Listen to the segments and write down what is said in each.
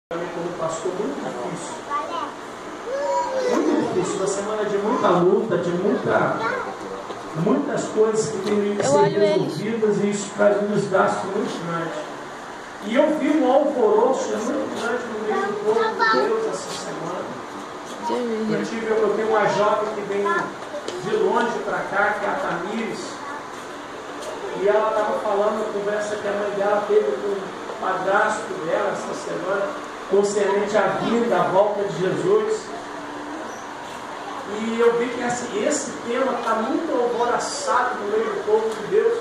Como pastor, muito difícil. Muito difícil. Uma semana de muita luta, de muitas coisas que têm que ser resolvidas, e isso traz um desgaste muito grande. E eu vi um alvoroço muito grande no meio do povo de Deus essa semana. Eu tenho uma jovem que vem de longe para cá, que é a Tamires, e ela estava falando a conversa que a mãe dela teve com o padrasto dela essa semana, concernente à vinda, à volta de Jesus. E eu vi que esse tema está muito alvoroçado no meio do povo de Deus,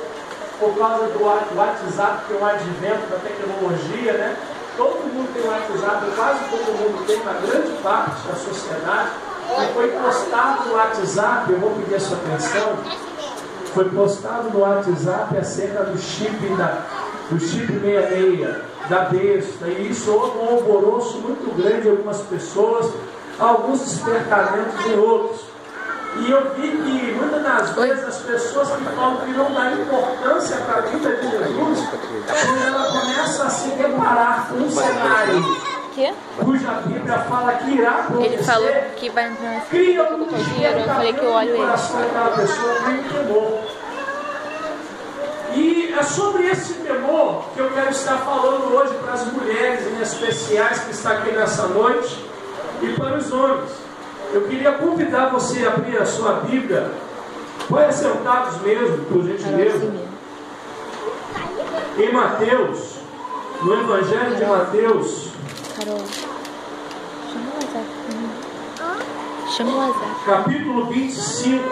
por causa do WhatsApp, que é um advento da tecnologia, né? Todo mundo tem WhatsApp, quase todo mundo tem, uma grande parte da sociedade. E foi postado no WhatsApp, eu vou pedir a sua atenção, foi postado no WhatsApp acerca do chip 66, da besta, e isso houve um alvoroço muito grande em algumas pessoas, alguns despertamentos em outros. E eu vi que muitas das vezes as pessoas que falam que não dá importância para a vida de Jesus, quando ela começa a se deparar com um cenário cuja Bíblia fala que irá acontecer, ele falou que vai entrar cria um dinheiro. Eu falei que eu olho ele. coração daquela pessoa, cria um temor. E é sobre esse temor que eu quero estar falando hoje para as mulheres em especiais que estão aqui nessa noite, e para os homens. Eu queria convidar você a abrir a sua Bíblia. Pode sentados mesmo, por gentileza. Em Mateus, no Evangelho de Mateus, Carol, chama o WhatsApp. Chama o WhatsApp. capítulo 25.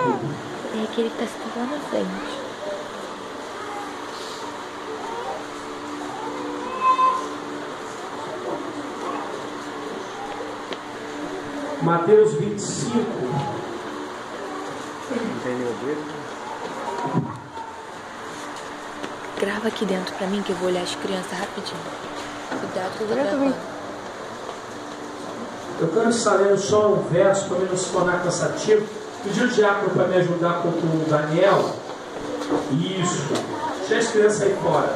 É aquele que está escrito lá na frente. Mateus 25. Grava aqui dentro pra mim que eu vou olhar as crianças rapidinho. Cuidado que eu tô gravando. Eu quero estar lendo só um verso para não se tornar cansativo. Pedi o diácono para me ajudar com o Daniel. Isso. Deixa as crianças aí fora.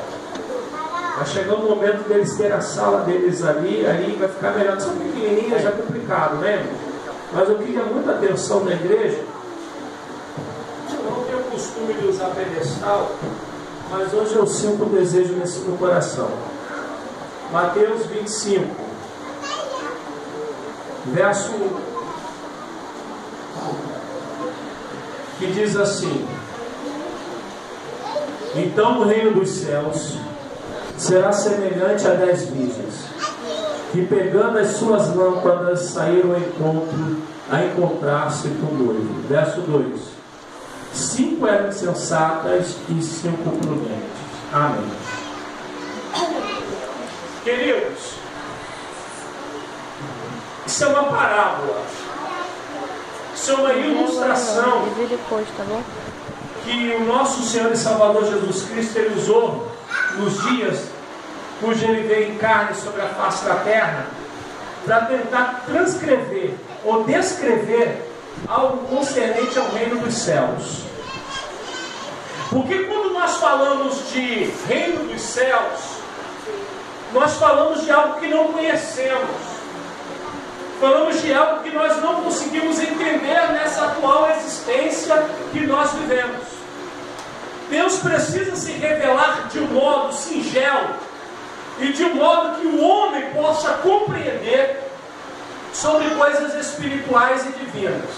Vai chegar o momento deles ter a sala deles ali, aí vai ficar melhor. São pequenininhas, já é complicado, né? Mas eu queria muita atenção na igreja. Eu não tenho o costume de usar pedestal, mas hoje eu sinto um desejo nesse meu coração. Mateus 25, verso 1, que diz assim: então o reino dos céus será semelhante a 10 virgens, que pegando as suas lâmpadas saíram a encontrar-se com o noivo. Verso 2: 5 eram insensatas e 5 prudentes. Amém. Queridos, isso é uma parábola, isso é uma ilustração que o nosso Senhor e Salvador Jesus Cristo ele usou nos dias cujo ele veio em carne sobre a face da terra, para tentar transcrever ou descrever algo concernente ao reino dos céus. Porque quando nós falamos de reino dos céus, nós falamos de algo que não conhecemos, falamos de algo que nós não conseguimos entender nessa atual existência que nós vivemos. Deus precisa se revelar de um modo singelo e de um modo que o homem possa compreender sobre coisas espirituais e divinas.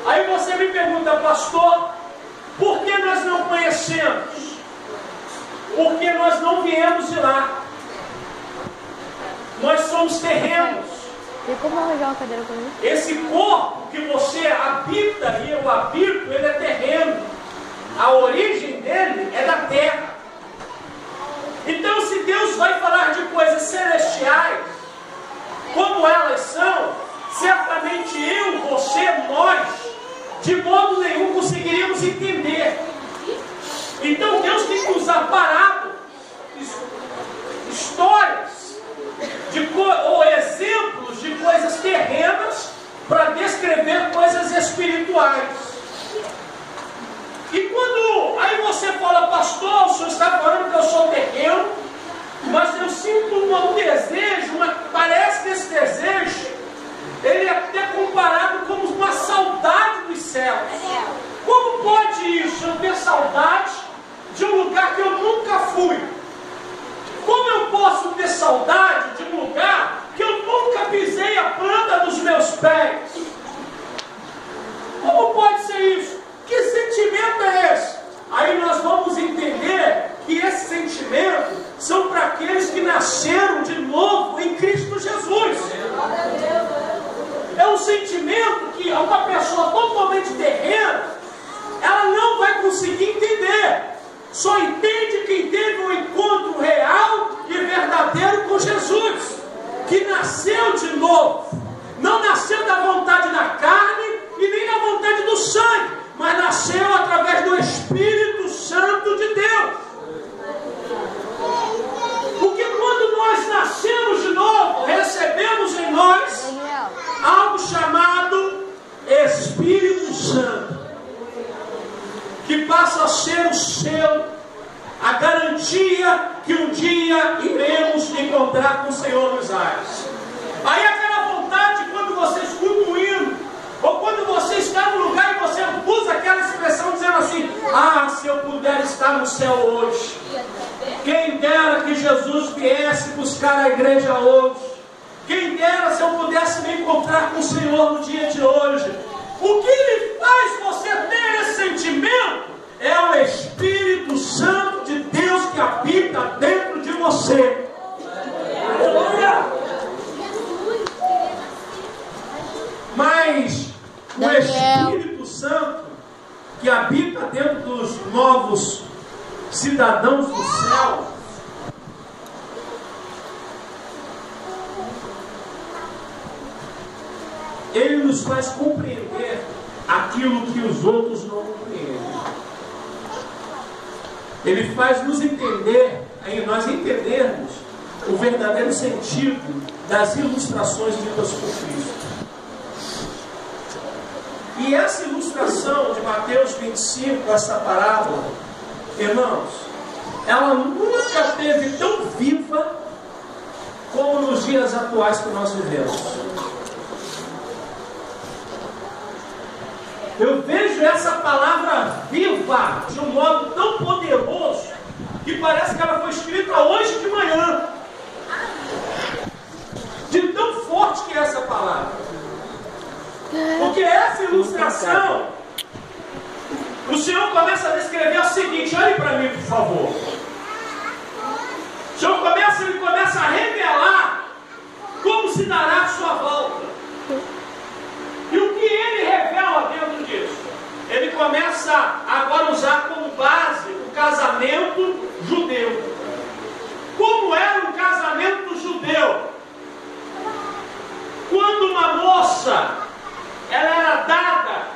Aí você me pergunta, pastor, por que nós não conhecemos? Porque nós não viemos de lá. Nós somos terrenos. E como arranjar uma cadeira para mim? Esse corpo que você habita e eu habito, ele é terreno. A origem dele é da terra. Então, se Deus vai falar de coisas celestiais, como elas são, certamente eu, você, nós, de modo nenhum conseguiríamos entender. Então, Deus tem que usar parábolas, histórias, ou exemplos de coisas terrenas para descrever coisas espirituais. E quando aí você fala, pastor, o senhor está falando que eu sou terreno, mas eu sinto um desejo, parece que nasceu de novo, não nasceu da vontade da carne e nem da vontade do sangue, mas nasceu através do Espírito Santo de Deus. Porque quando nós nascemos de novo, recebemos em nós algo chamado Espírito Santo, que passa a ser o selo, a garantia que um dia iremos encontrar com o Senhor nos ares. Aí aquela vontade, quando você escuta um hino, ou quando você está no lugar e você usa aquela expressão dizendo assim: ah, se eu puder estar no céu hoje, quem dera que Jesus viesse buscar a igreja hoje, quem dera se eu pudesse me encontrar com o Senhor no dia de hoje. O que lhe faz você ter esse sentimento é o Espírito Santo de Deus que habita dentro de você. Mas o Espírito Santo que habita dentro dos novos cidadãos do céu, ele nos faz compreender aquilo que os outros não compreendem. Ele faz nos entender, nós entendermos o verdadeiro sentido das ilustrações ditas por Cristo. E essa ilustração de Mateus 25, essa parábola, irmãos, ela nunca esteve tão viva como nos dias atuais que nós vivemos. Eu vejo essa palavra viva de um modo tão poderoso que parece que ela foi escrita hoje de manhã. De tão forte que é essa palavra. Porque essa ilustração, o Senhor começa a descrever o seguinte: olhe para mim, por favor. O Senhor começa a revelar como se dará a sua volta. E o que ele revela dentro disso? Ele começa agora a usar como base o casamento judeu. Como era um casamento judeu? Quando uma moça ela era dada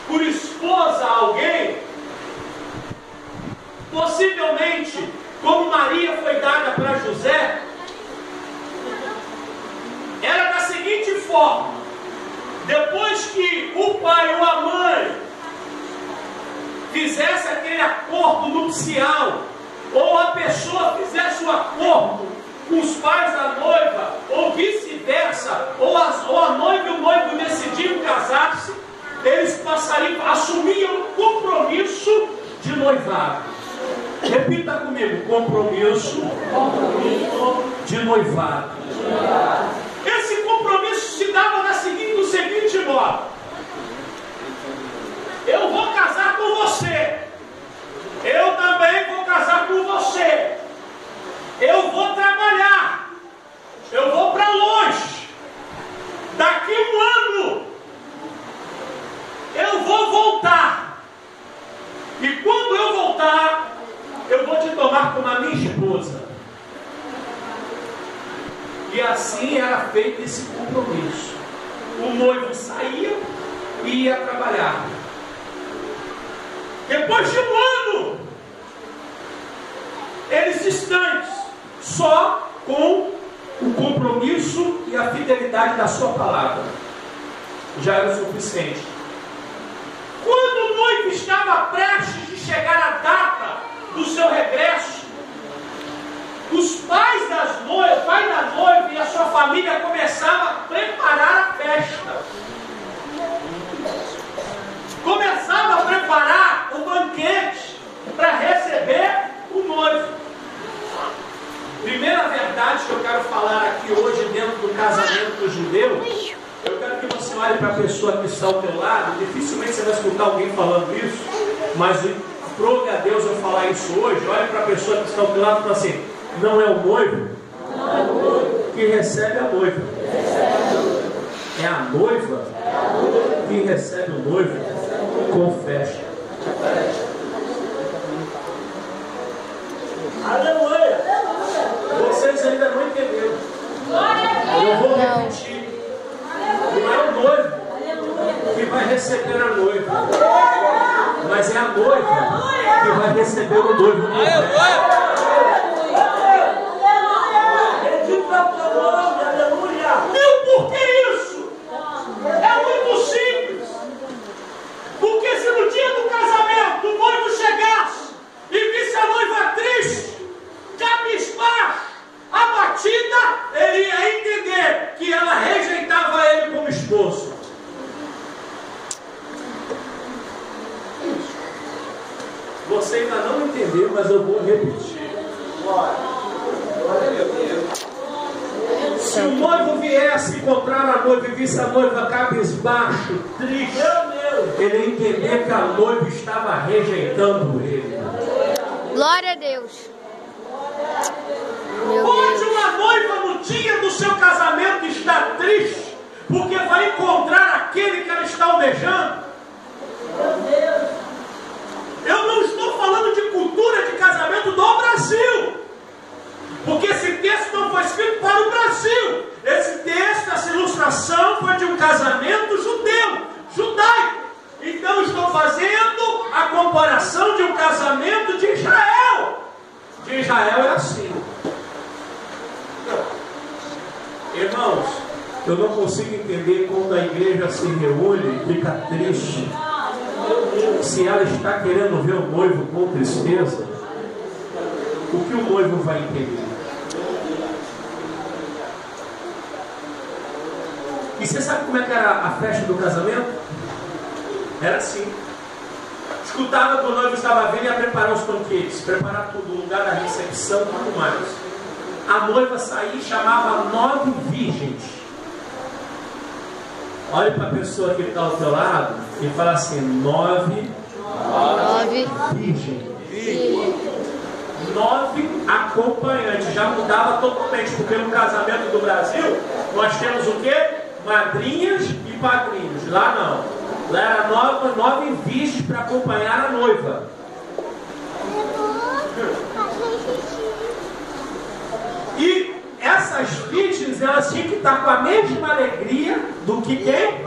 por esposa a alguém, possivelmente como Maria foi dada para José, era da seguinte forma: depois que o pai ou a mãe fizesse aquele acordo nupcial, ou a pessoa fizesse o acordo com os pais da noiva, ou vice-versa, ou a noiva e o noivo decidiam casar-se, eles assumiam o compromisso de noivado. Repita comigo: compromisso de noivado. Esse compromisso se dava do seguinte modo: eu vou casar com você, eu também vou casar com você, eu vou trabalhar, eu vou para longe, daqui um ano eu vou voltar, e quando eu voltar eu vou te tomar como a minha esposa. E assim era feito esse compromisso. O noivo saía e ia trabalhar. Depois de um ano, eles distantes, só com o compromisso e a fidelidade da sua palavra, já era o suficiente. Quando o noivo estava prestes de chegar à data do seu regresso, os pais da noiva e a sua família começavam a preparar a festa. Começavam a preparar o banquete para receber o noivo. Primeira verdade que eu quero falar aqui hoje dentro do casamento judeu, eu quero que você olhe para a pessoa que está ao teu lado. Dificilmente você vai escutar alguém falando isso, mas aprove a Deus eu falar isso hoje. Olhe para a pessoa que está ao teu lado e fala assim: não é o noivo que recebe a noiva, é a noiva que recebe o noivo com festa. Aleluia! Vocês ainda não entenderam. Eu vou repetir. Não é o noivo que vai receber a noiva, mas é a noiva que vai receber o noivo. E o porquê isso? É muito simples. Porque se no dia do casamento o noivo chegasse e visse a noiva triste, cabisbaixo, abatida, ele ia entender que ela rejeitava ele como esposo. Você ainda não entendeu, mas eu vou repetir. Se o noivo viesse encontrar a noiva e visse a noiva cabisbaixo, triste, ele ia entender que a noiva estava rejeitando ele. Glória a Deus. Pode uma noiva no dia do seu casamento estar triste porque vai encontrar aquele que ela está almejando? Eu não estou falando de cultura de casamento do Brasil, porque esse texto não foi escrito para o Brasil. Esse texto, essa ilustração foi de um casamento judaico. Então estou fazendo a comparação de um casamento de Israel. De Israel é assim. Irmãos, eu não consigo entender quando a igreja se reúne e fica triste. Se ela está querendo ver o noivo com tristeza, o que o noivo vai entender? E você sabe como é que era a festa do casamento? Era assim. Escutava que o noivo estava vindo e ia preparar os banquetes, preparar tudo, o lugar da recepção e tudo mais. A noiva saía e chamava 9 virgens. Olhe para a pessoa que está ao teu lado e fala assim: 9 virgens. 9 acompanhantes. Já mudava totalmente, porque no casamento do Brasil nós temos o quê? Madrinhas e padrinhos. Lá não. Lá era 9 virgens para acompanhar a noiva. E essas virgens, elas tinham que estar com a mesma alegria do que quem?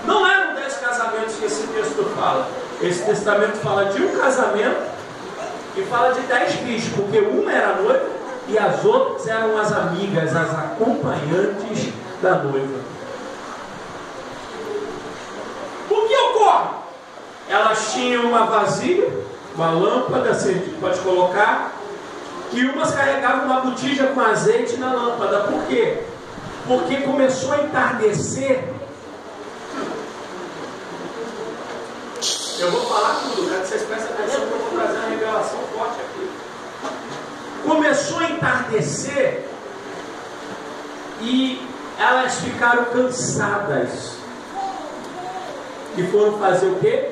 Não eram 10 casamentos que esse texto fala. Esse testamento fala de um casamento e fala de 10 virgens, porque uma era a noiva e as outras eram as amigas, as acompanhantes da noiva. O que ocorre? Elas tinham uma vasilha, uma lâmpada, você pode colocar, e umas carregavam uma botija com azeite na lâmpada. Por quê? Porque começou a entardecer. Eu vou falar tudo, quero que vocês prestem atenção, porque eu vou trazer uma revelação forte aqui. Começou a entardecer e elas ficaram cansadas. E foram fazer o quê?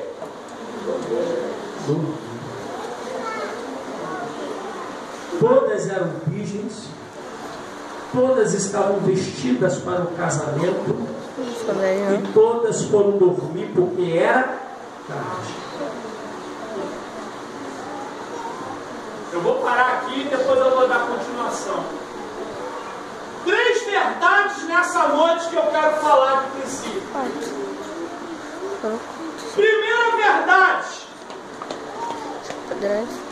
Dormir. Todas eram virgens, todas estavam vestidas para o casamento, e todas foram dormir porque era tarde. Eu vou parar aqui e depois eu vou dar continuação. 3 verdades nessa noite que eu quero falar de princípio. Primeira verdade: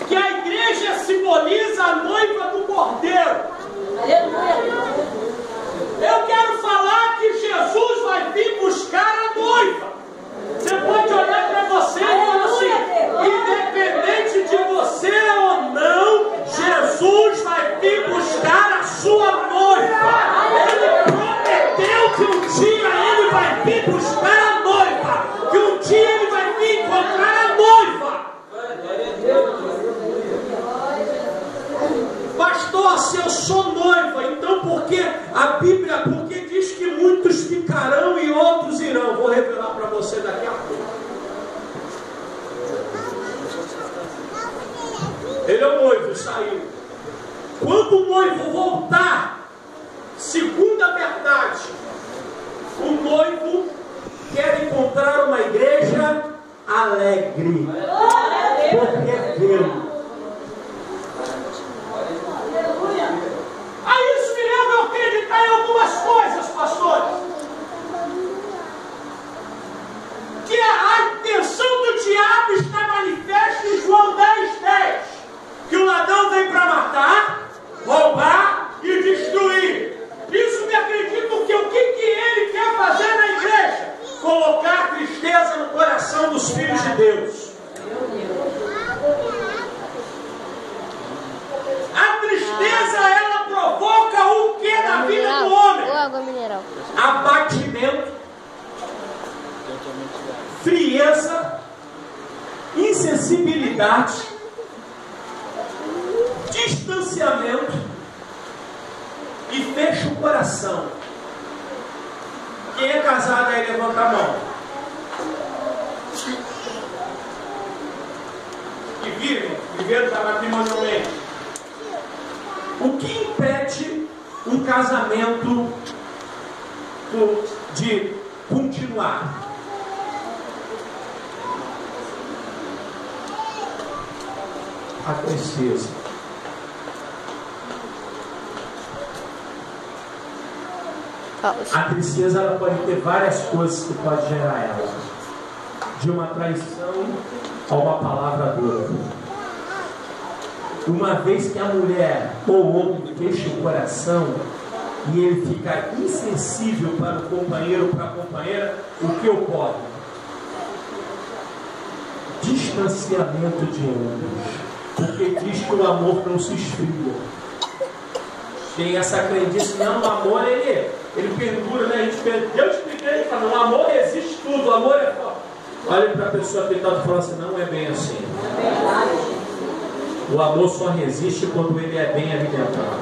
que a igreja simboliza a noiva do Cordeiro. Eu quero falar que Jesus vai vir buscar a noiva. Você pode olhar para você e falar assim: independente de você ou não, Jesus vai vir buscar a sua noiva. Ele prometeu que um dia ele vai vir buscar a noiva, que um dia ele vai vir encontrar a noiva. Pastor, se eu sou noiva, então por que a Bíblia, porque diz que muitos ficarão e outros irão? Vou revelar para você daqui a pouco. Ele é o noivo, saiu. Quando o noivo voltar, segunda verdade, o noivo quer encontrar uma igreja alegre, porque viu. Aí abatimento, frieza, insensibilidade, distanciamento e fecha o coração. Quem é casado aí, levanta a mão. E viveram matrimonialmente. O que impede um casamento de continuar? A tristeza. A tristeza, ela pode ter várias coisas que pode gerar ela. De uma traição a uma palavra dura. Uma vez que a mulher ou o homem fecha o coração e ele fica insensível para o companheiro ou para a companheira, o que ocorre? Distanciamento de ambos. Porque diz que o amor não se esfria. Tem essa crendice, não, o amor ele perdura, né? Eu expliquei, ele fala, o amor resiste tudo, o amor é forte. Olha para a pessoa que está falando assim, não é bem assim. O amor só resiste quando ele é bem alimentado.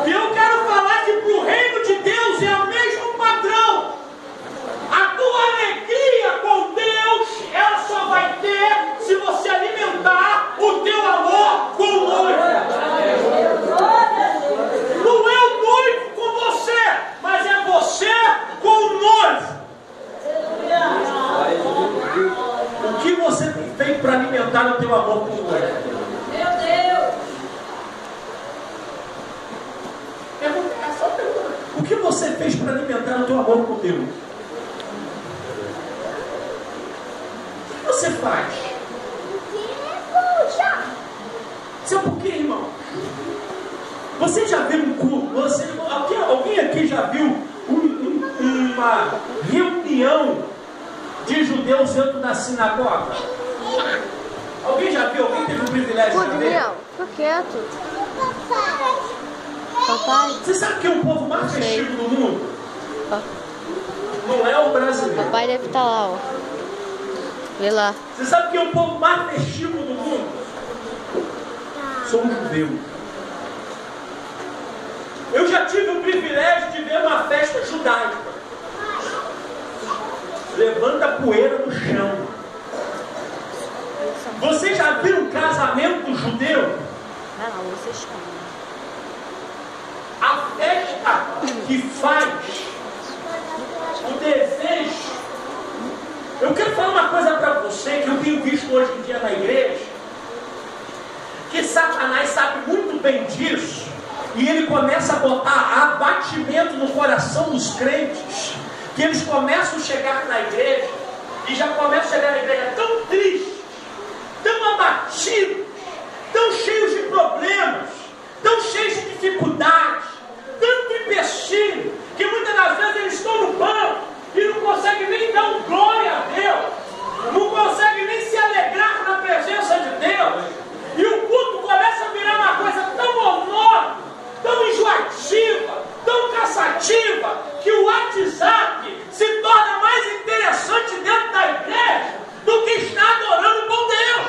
E eu quero falar que para o reino de Deus é o mesmo padrão. A tua alegria com Deus, ela só vai ter se você alimentar o teu amor com o noivo. Não é o noivo com você, mas é você com o noivo. O que você tem feito para alimentar o teu amor com o noivo? Meu Deus! O que você fez para alimentar o teu amor com Deus? O que você faz? Sabe por quê, irmão? Você já viu um culto? Alguém aqui já viu uma reunião de judeus dentro da sinagoga? Alguém já viu? Alguém teve o privilégio de ver? Fica quieto. Papai. Você sabe que é o povo mais festivo do mundo? Não é o brasileiro. Papai deve estar lá, ó. Vê lá. Você sabe que é o povo mais festivo do mundo? Sou um judeu. Eu já tive o privilégio de ver uma festa judaica. Levanta poeira no chão. Você já viu um casamento judeu? Não, vocês comem. A festa que faz o desejo. Eu quero falar uma coisa para você que eu tenho visto hoje em dia na igreja, que Satanás sabe muito bem disso, e ele começa a botar abatimento no coração dos crentes, que eles começam a chegar na igreja, e já começam a chegar na igreja tão tristes, tão abatidos, tão cheios de problemas, tão cheios de dificuldades, tanto empecilho, que muitas das vezes eles estão no banco e não conseguem nem dar um glória a Deus, não conseguem nem se alegrar na presença de Deus, e o culto começa a virar uma coisa tão monótona, tão enjoativa, tão cansativa, que o WhatsApp se torna mais interessante dentro da igreja do que estar adorando com Deus.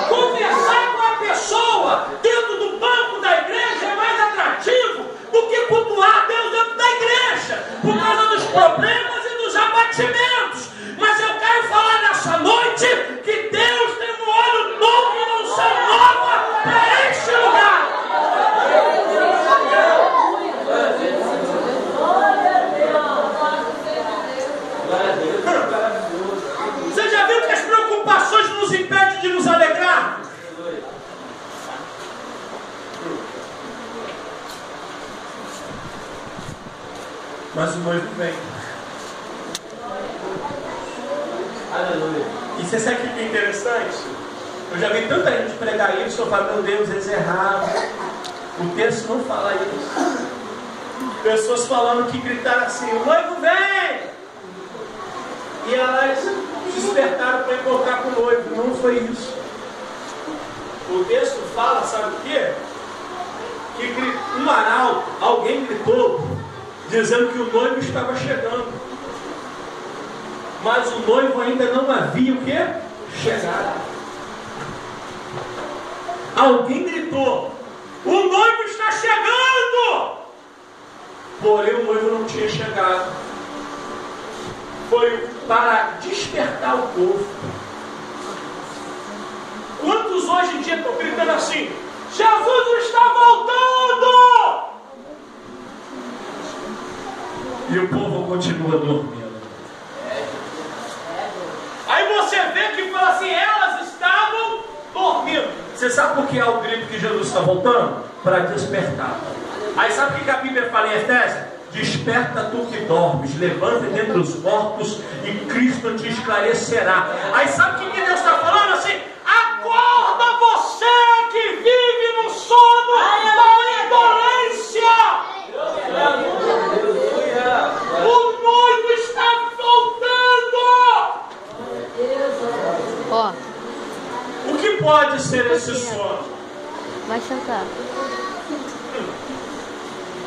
Conversar com a pessoa dentro do banco da igreja é mais atrativo do que cultuar Deus dentro da igreja, por causa dos problemas e dos abatimentos. Mas eu quero falar nessa noite que Deus tem um óleo novo e não são nova para este lugar. Você já viu que as preocupações nos impedem de nos alegrar? Mas o noivo vem. Aleluia. E você sabe o que é interessante? Eu já vi tanta gente pregar isso, eu falo, meu Deus, eles erraram. O texto não fala isso. Pessoas falando que gritaram assim, o noivo vem! E elas se despertaram para encontrar com o noivo. Não foi isso. O texto fala, sabe o quê? Que um arauto, alguém gritou, dizendo que o noivo estava chegando. Mas o noivo ainda não havia o quê? Chegado. Alguém gritou: o noivo está chegando! Porém o noivo não tinha chegado. Foi para despertar o povo. Quantos hoje em dia estão gritando assim: Jesus está voltando! E o povo continua dormindo. Aí você vê que fala assim: elas estavam dormindo. Você sabe por que é o grito que Jesus está voltando? Para despertar. Aí sabe o que a Bíblia fala em Efésios? Desperta tu que dormes, levanta dentre os mortos e Cristo te esclarecerá. Aí sabe o que Deus está falando assim? Acorda você que vive no sono da indolência. O noivo está voltando. Ó. O que pode ser esse sono? Vai sentar.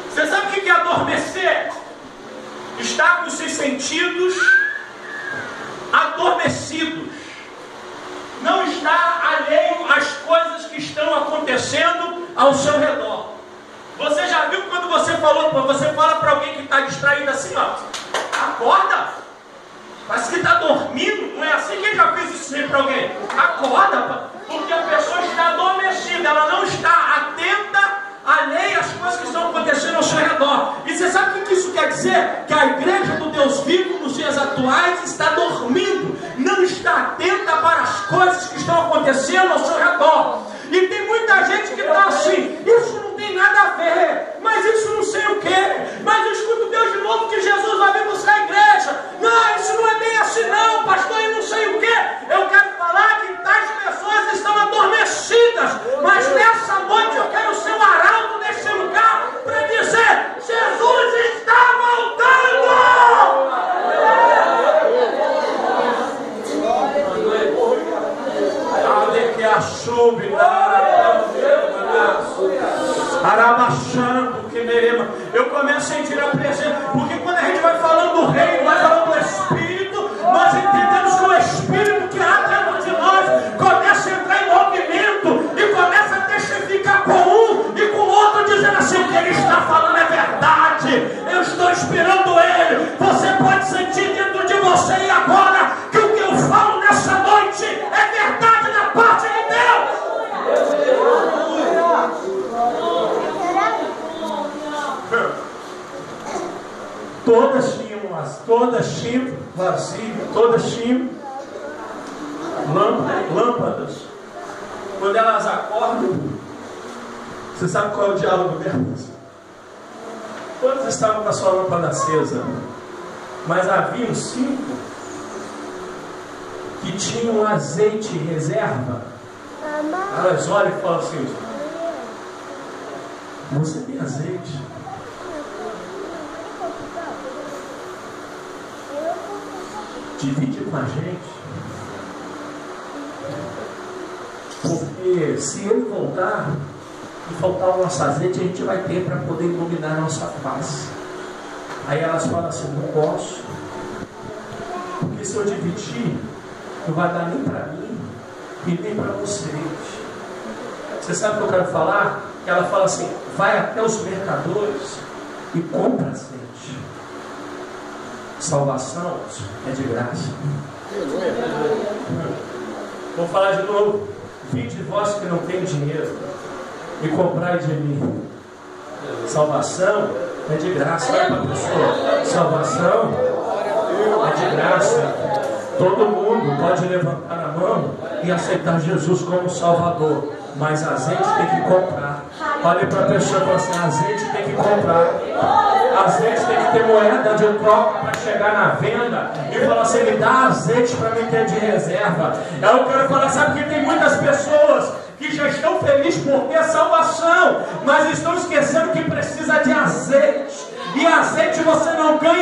Você sabe o que é adormecer? Estar com seus sentidos adormecidos. Não estar alheio às coisas que estão acontecendo ao seu redor. Você já viu quando você fala para alguém que está distraído assim, ó, acorda? Parece que está dormindo. Não é assim? Quem já fez isso sempre para alguém? Acorda, porque a pessoa está adormecida, ela não está atenta, alheia às coisas que estão acontecendo ao seu redor. E você sabe o que isso quer dizer? Que a igreja do Deus vivo nos dias atuais está dormindo, não está atenta para as coisas que estão acontecendo ao seu redor. E tem muita gente que está assim: isso não tem nada a ver, mas isso não sei o que, mas eu escuto Deus de novo que Jesus vai vir buscar a igreja. Não, isso não é bem assim não, pastor, e não sei o que. Eu quero falar que tais pessoas estão adormecidas, mas nessa noite eu quero ser o arauto desse lugar para dizer: Jesus está voltando! Que a chuva arabachando, que merema. Eu começo a sentir a presença, porque quando a gente vai falando do reino, vai falando do Espírito, nós entendemos que o Espírito que há dentro de nós começa a entrar em movimento e começa a testificar com um e com o outro, dizendo assim: o que ele está falando é verdade, eu estou esperando ele. Você pode sentir dentro de você e agora que o que eu falo nessa noite é verdade da parte de Deus. Todas tinham vasilha, todas tinham lâmpadas. Quando elas acordam, você sabe qual é o diálogo delas? Todas estavam com a sua lâmpada acesa, mas haviam 5 que tinham azeite em reserva. Elas olham e falam assim: você tem azeite? Divide com a gente, porque se ele voltar e faltar o nosso azeite, a gente vai ter para poder iluminar a nossa face. Aí elas falam assim: não posso, porque se eu dividir, não vai dar nem para mim e nem para vocês. Você sabe o que eu quero falar? Que ela fala assim: vai até os mercadores e compra azeite. Salvação é de graça. Vou falar de novo: vinde vós que não tem dinheiro e comprai de mim. Salvação é de graça. Olha para a pessoa: salvação é de graça. Todo mundo pode levantar a mão e aceitar Jesus como Salvador, mas azeite tem que comprar. Olhe para a pessoa e fala assim: azeite tem que comprar. Azeite tem que ter moeda de troca para chegar na venda e falar assim: me dá azeite para me ter de reserva. Eu quero falar, sabe que tem muitas pessoas que já estão felizes por ter salvação, mas estão esquecendo que precisa de azeite. E azeite você não ganha